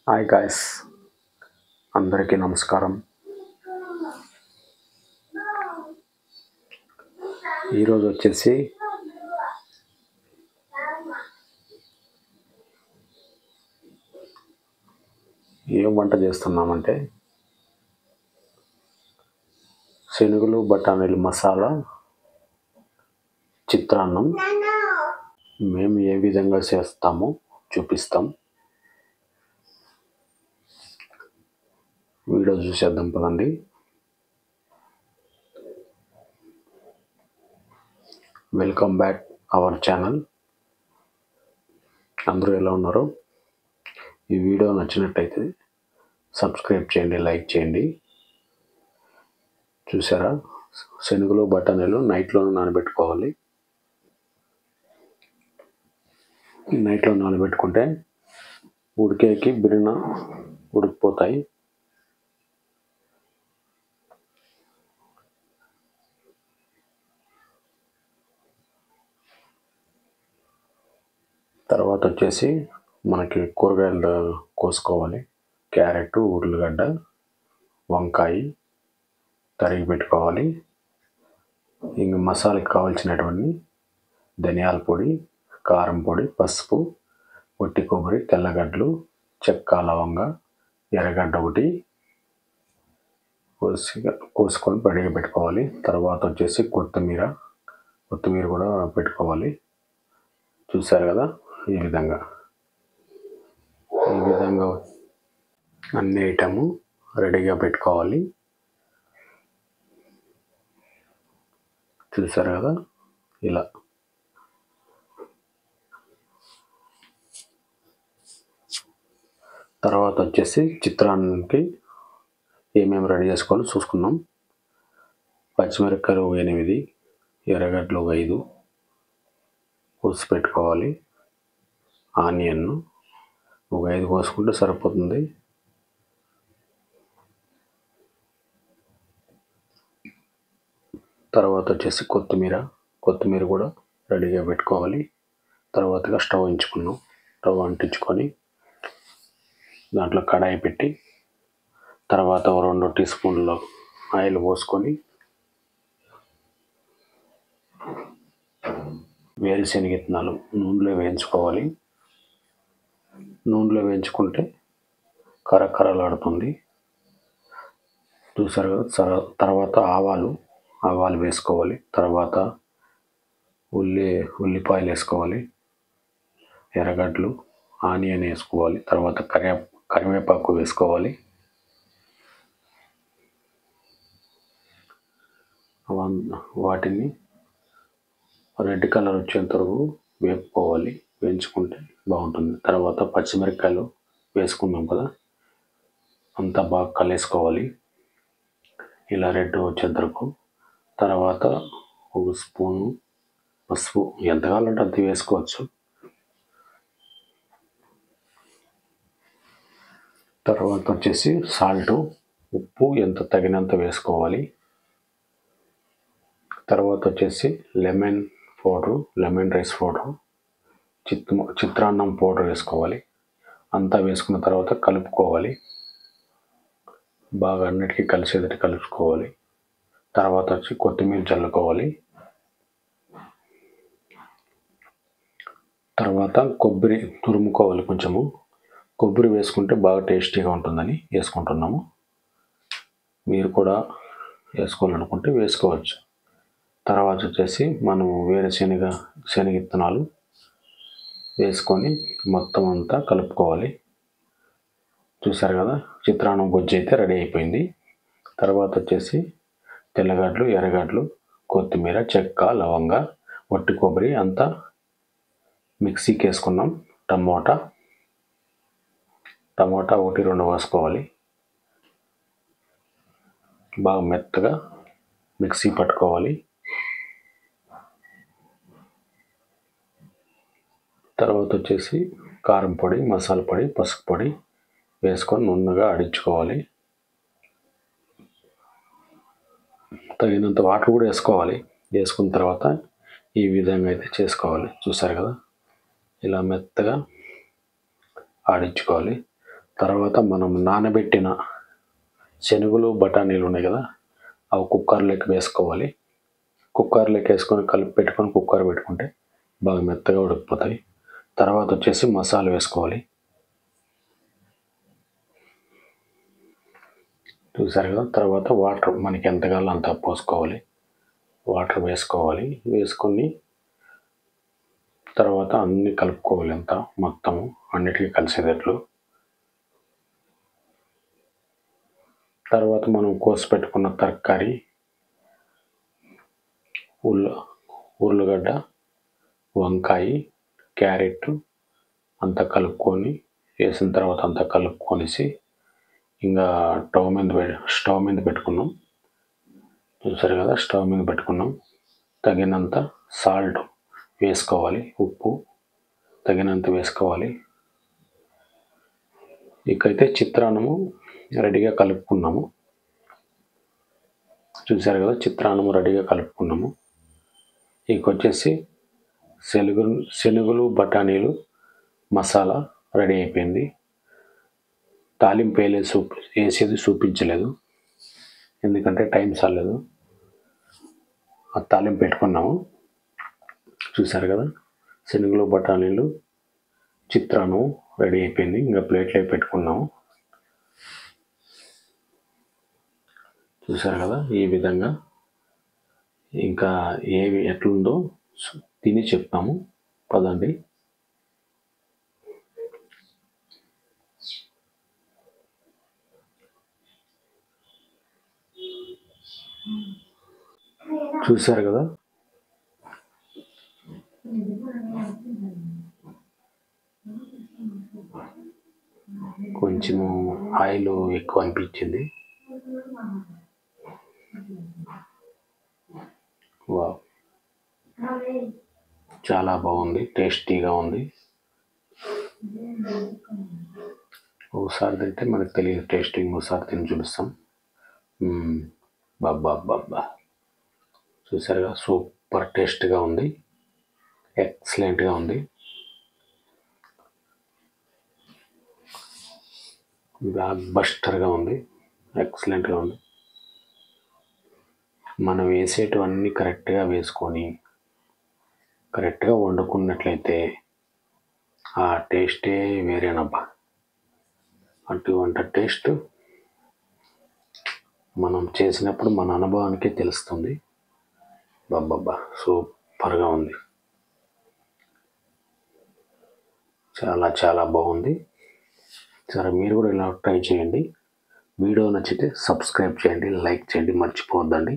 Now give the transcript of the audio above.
Hi guys, అందరికీ నమస్కారం. ఈరోజు వచ్చేసి ఏం వంట చేస్తున్నామంటే శనగలు బఠానీలు మసాలా చిత్రాన్నం మేము ఏ విధంగా చేస్తామో చూపిస్తాం. వీడియో చూసేద్దాం పదండి. Welcome back our channel. అందరూ ఎలా ఉన్నారు? ఈ వీడియో నచ్చినట్టయితే సబ్స్క్రైబ్ చేయండి, లైక్ చేయండి. చూసారా, శనగలు బఠానీలు నైట్లో నానబెట్టుకోవాలి. నైట్లో నానబెట్టుకుంటే ఉడికేకి బిరిన ఉడికిపోతాయి. తర్వాత వచ్చేసి మనకి కూరగాయలు కోసుకోవాలి. క్యారెట్, ఉర్లగడ్డ, వంకాయ తరిగి పెట్టుకోవాలి. ఇంక మసాలాకి కావాల్సినటువంటి ధనియాల పొడి, కారం పొడి, పసుపు, పొట్టి కొబ్బరి, తెల్లగడ్డలు, చెక్క, లవంగ, ఎర్రగడ్డ ఒకటి కోసుకొని రెడీగా పెట్టుకోవాలి. తర్వాత వచ్చేసి కొత్తిమీర కూడా పెట్టుకోవాలి. చూసారు కదా, ఈ విధంగా అన్ని ఐటము రెడీగా పెట్టుకోవాలి. చూసారు కదా, ఇలా తర్వాత వచ్చేసి చిత్రాన్నానికి ఏమేమి రెడీ చేసుకోవాలో చూసుకుందాం. పచ్చిమిరపకాయలు 8, ఎర్రగడ్డలు 5 కోసి పెట్టుకోవాలి. ఆనియన్ 5 కోసుకుంటే సరిపోతుంది. తర్వాత వచ్చేసి కొత్తిమీర కూడా రెడీగా పెట్టుకోవాలి. తర్వాతగా స్టవ్ అంటించుకొని దాంట్లో కడాయి పెట్టి తర్వాత 2 టీ స్పూన్ల ఆయిల్ పోసుకొని వేరుశనగ విత్తనాలు నూనెలో వేయించుకోవాలి. నూనెలో వేయించుకుంటే కరకరలాడుతుంది. చూసారు కదా. తర్వాత ఆవాలు వేసుకోవాలి. తర్వాత ఉల్లిపాయలు వేసుకోవాలి. ఎర్రగడ్డలు, ఆనియన్ వేసుకోవాలి. తర్వాత కరివేపాకు వేసుకోవాలి. వాటిని రెడ్ కలర్ వచ్చేంత వరకు వేయించుకుంటే బాగుంటుంది. తర్వాత పచ్చిమిరపకాయలు వేసుకున్నాం కదా, అంతా బాగా కలిసుకోవాలి ఇలా రెడ్ వచ్చేంత వరకు. తర్వాత 1 స్పూను పసుపు, ఎంత కావాలంటే అంత వేసుకోవచ్చు. తర్వాత వచ్చేసి సాల్ట్, ఉప్పు ఎంత తగినంత వేసుకోవాలి. తర్వాత వచ్చేసి లెమన్ రైస్ పౌడర్, చిత్రాన్నం పౌడర్ వేసుకోవాలి. అంతా వేసుకున్న తర్వాత కలుపుకోవాలి. బాగా అన్నిటికీ కలిసేటట్టు కలుపుకోవాలి. తర్వాత వచ్చి కొత్తిమీర చల్లుకోవాలి. తర్వాత కొబ్బరి తురుముకోవాలి. కొంచెము కొబ్బరి వేసుకుంటే బాగా టేస్టీగా ఉంటుందని వేసుకుంటున్నాము. మీరు కూడా వేసుకోవాలనుకుంటే వేసుకోవచ్చు. తర్వాత వచ్చేసి మనము శనగ విత్తనాలు వేసుకొని మొత్తం అంతా కలుపుకోవాలి. చూసారు కదా, చిత్రాన్నం గుజ్జు అయితే రెడీ అయిపోయింది. తర్వాత వచ్చేసి తెల్లగడ్డలు, ఎర్రగడ్డలు, కొత్తిమీర, చెక్క, లవంగ, పొట్టి కొబ్బరి అంతా మిక్సీకి వేసుకున్నాం. టమోటా 1-2 వేసుకోవాలి. బాగా మెత్తగా మిక్సీ పట్టుకోవాలి. తర్వాత వచ్చేసి కారం పొడి, మసాలా పొడి, పసుపు పొడి వేసుకొని నున్నగా ఆడించుకోవాలి. తగినంత వాటర్ కూడా వేసుకోవాలి. వేసుకున్న తర్వాత ఈ విధంగా అయితే చేసుకోవాలి. చూసారు కదా, ఇలా మెత్తగా ఆడించుకోవాలి. తర్వాత మనం నానబెట్టిన శనగలు బఠానీలు ఉన్నాయి కదా, అవి కుక్కర్లోకి వేసుకోవాలి. కుక్కర్లోకి వేసుకొని కలిపి పెట్టుకొని కుక్కర్ పెట్టుకుంటే బాగా మెత్తగా ఉడికిపోతాయి. తర్వాత వచ్చేసి మసాలా వేసుకోవాలి. చూసారు కదా. తర్వాత వాటర్ మనకి ఎంత కావాలో అంత పోసుకోవాలి. వాటర్ వేసుకోవాలి. వేసుకొని తర్వాత అన్నీ కలుపుకోవాలి. అంతా మొత్తము అన్నిటికీ కలిసేటట్లు. తర్వాత మనం కోసి పెట్టుకున్న తరకారీ, ఉర్లగడ్డ, వంకాయ, క్యారెట్ అంతా కలుపుకొని వేసిన తర్వాత అంతా కలుపుకొనేసి ఇంకా స్టవ్ మీద పెట్టుకున్నాం. చూసారు కదా. స్టవ్ మీద పెట్టుకున్నాం. తగినంత సాల్ట్ వేసుకోవాలి. ఉప్పు తగినంత వేసుకోవాలి. ఇకైతే చిత్రాన్నము రెడీగా కలుపుకున్నాము. చూసారు కదా. చిత్రాన్నము రెడీగా కలుపుకున్నాము. ఇంకొచ్చేసి శనగలు బఠానీలు మసాలా రెడీ అయిపోయింది. తాలింపు వేసేది చూపించలేదు, ఎందుకంటే టైం చాలేదు. ఆ తాలింపు పెట్టుకున్నాము. చూసారు కదా. శనగలు బఠానీలు చిత్రాన్నం రెడీ అయిపోయింది. ఇంకా ప్లేట్లో పెట్టుకున్నాము. చూసారు కదా. ఈ విధంగా ఇంకా ఎట్లుందో తిని చెప్తాము. పదండి. చూసారు కదా. కొంచెము ఆయిల్ ఎక్కువ అనిపించింది. వావ్, చాలా బాగుంది. టేస్టీగా ఉంది. ఒకసారి తింటే మనకు తెలియదు టేస్ట్. ఇంకోసారి తిని చూపిస్తాం. బాబా, చూసారుగా. సూపర్ టేస్ట్గా ఉంది. ఎక్సలెంట్గా ఉంది. బ్లాక్ బస్టర్గా ఉంది. ఎక్సలెంట్గా ఉంది. మనం వేసేటివన్నీ కరెక్ట్గా వేసుకొని కరెక్ట్గా వండుకున్నట్లయితే ఆ టేస్టే వేరేనబ్బా. అటువంటి టేస్ట్ మనం చేసినప్పుడు మన అనుభవానికే తెలుస్తుంది. బాబా, సూపర్గా ఉంది. చాలా చాలా బాగుంది. సరే, మీరు కూడా ఇలా ట్రై చేయండి. వీడియో నచ్చితే సబ్స్క్రైబ్ చేయండి, లైక్ చేయండి, మర్చిపోవద్దండి.